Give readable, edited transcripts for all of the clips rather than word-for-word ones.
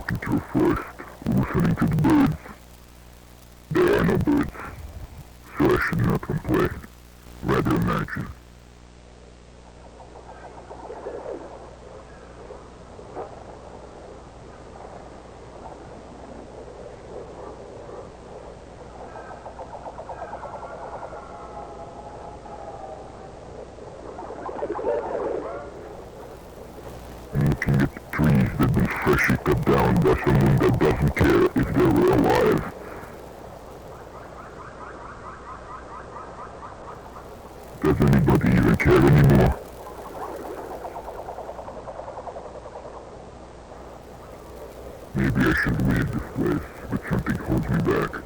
walking through a forest, listening to the birds. There are no birds, so I should not complain, rather imagine. I'm looking at the trees that have been freshly cut down by someone that doesn't care if they were alive. Does anybody even care anymore? Maybe I should leave this place, but something holds me back.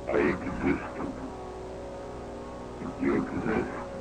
I existed. You exist.